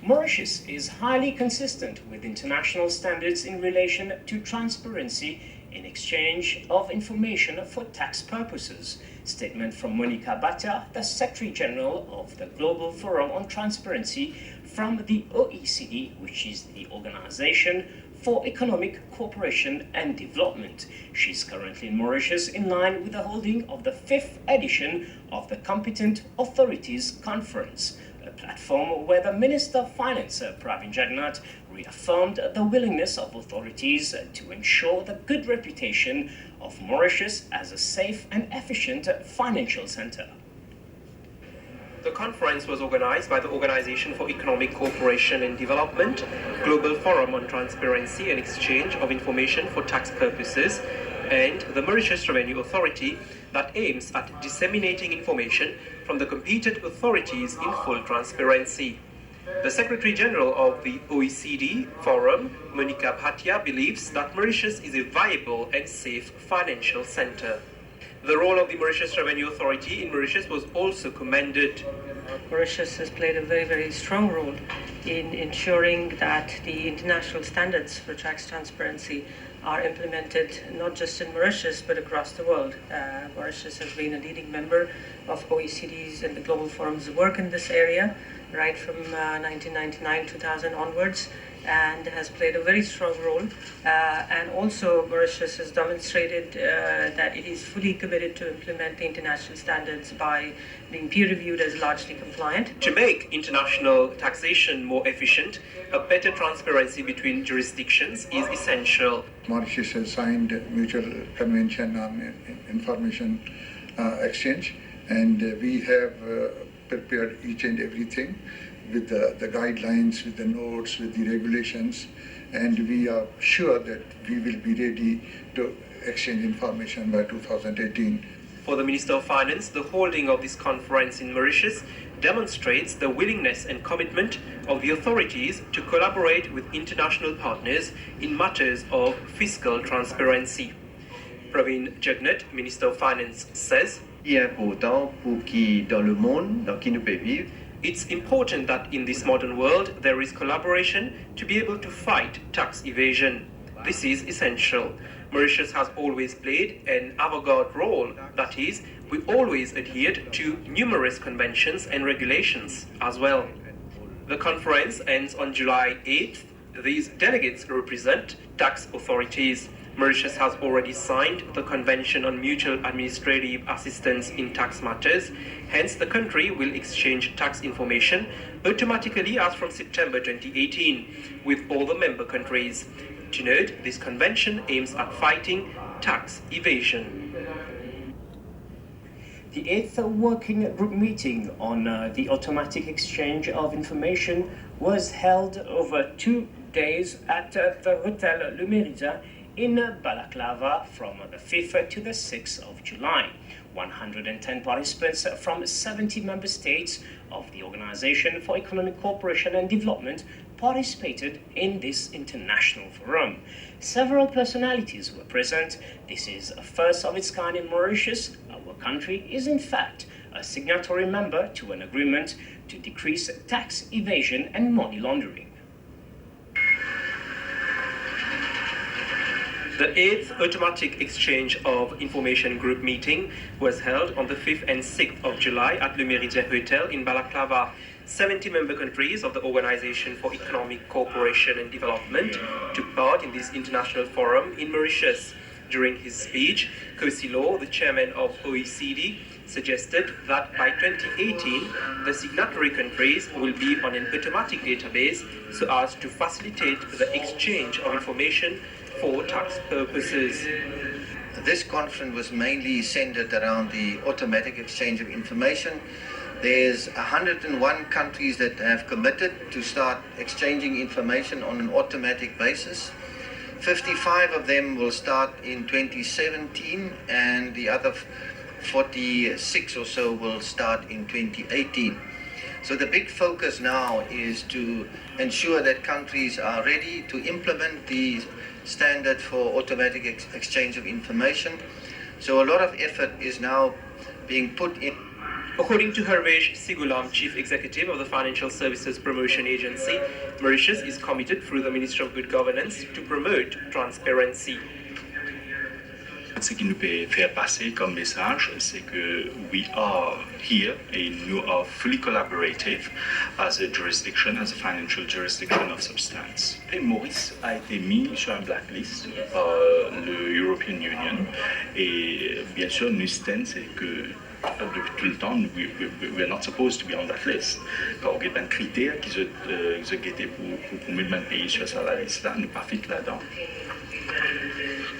Mauritius is highly consistent with international standards in relation to transparency in exchange of information for tax purposes. Statement from Monica Bhatia, the Secretary General of the Global Forum on Transparency from the OECD, which is the Organization for Economic Cooperation and Development. She's currently in Mauritius in line with the holding of the 5th edition of the Competent Authorities Conference, a platform where the Minister of Finance, Pravin Jagannath, reaffirmed the willingness of authorities to ensure the good reputation of Mauritius as a safe and efficient financial center. The conference was organized by the Organization for Economic Cooperation and Development, Global Forum on Transparency and Exchange of Information for Tax Purposes, and the Mauritius Revenue Authority that aims at disseminating information from the competent authorities in full transparency. The Secretary General of the OECD Forum, Monica Bhatia, believes that Mauritius is a viable and safe financial center. The role of the Mauritius Revenue Authority in Mauritius was also commended. Mauritius has played a very, very strong role in ensuring that the international standards for tax transparency are implemented not just in Mauritius but across the world. Mauritius has been a leading member of OECD's and the Global Forum's work in this area right from 1999-2000 onwards, and has played a very strong role. And also Mauritius has demonstrated that it is fully committed to implement the international standards by being peer-reviewed as largely compliant. To make international taxation more efficient, a better transparency between jurisdictions is essential. Mauritius has signed a mutual convention on information exchange, and we have prepared each and everything with the guidelines, with the notes, with the regulations, and we are sure that we will be ready to exchange information by 2018. For the Minister of Finance, the holding of this conference in Mauritius demonstrates the willingness and commitment of the authorities to collaborate with international partners in matters of fiscal transparency. Pravin Jagannath, Minister of Finance, says, it's important that in this modern world there is collaboration to be able to fight tax evasion. This is essential. Mauritius has always played an avant-garde role, that is, we always adhered to numerous conventions and regulations as well. The conference ends on July 8th. These delegates represent tax authorities. Mauritius has already signed the Convention on Mutual Administrative Assistance in Tax Matters. Hence, the country will exchange tax information automatically as from September 2018 with all the member countries. To note, this convention aims at fighting tax evasion. The 8th Working Group meeting on the automatic exchange of information was held over 2 days at the Hotel Le Mérida in Balaclava from the 5th to the 6th of July. 110 participants from 70 member states of the Organization for Economic Cooperation and Development participated in this international forum. Several personalities were present. This is a first of its kind in Mauritius. Our country is in fact a signatory member to an agreement to decrease tax evasion and money laundering. The 8th Automatic Exchange of Information Group meeting was held on the 5th and 6th of July at Le Méridien Hotel in Balaclava. 70 member countries of the Organization for Economic Cooperation and Development took part in this international forum in Mauritius. During his speech, Kosi Law, the chairman of OECD, suggested that by 2018, the signatory countries will be on an automatic database so as to facilitate the exchange of information for tax purposes. This conference was mainly centered around the automatic exchange of information. There's 101 countries that have committed to start exchanging information on an automatic basis. 55 of them will start in 2017 and the other 46 or so will start in 2018. So the big focus now is to ensure that countries are ready to implement the standard for automatic exchange of information. So a lot of effort is now being put in. According to Hervesh Sigulam, Chief Executive of the Financial Services Promotion Agency, Mauritius is committed through the Ministry of Good Governance to promote transparency. Ce qui nous peut faire passer comme message, c'est que we are here and we are fully collaborative as a jurisdiction, as a financial jurisdiction of substance. Et Maurice a été mis sur un blacklist par le European Union et bien sûr, nous c'est que depuis tout le temps, we are not supposed to be on that list. Quand on a un critère qui se guettait pour mettre un pays sur sa liste, là, nous pas fit là-dedans.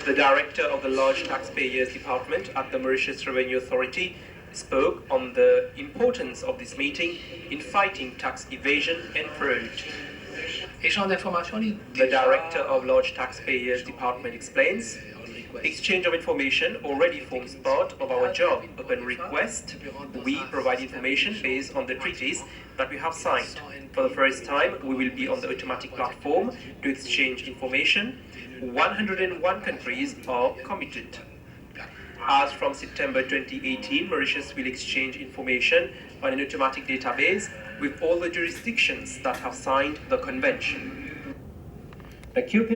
The director of the Large Taxpayers Department at the Mauritius Revenue Authority spoke on the importance of this meeting in fighting tax evasion and fraud. The director of Large Taxpayers Department explains, exchange of information already forms part of our job. Upon request, we provide information based on the treaties that we have signed. For the first time, we will be on the automatic platform to exchange information. 101 countries are committed. As from September 2018, Mauritius will exchange information on an automatic database with all the jurisdictions that have signed the convention. The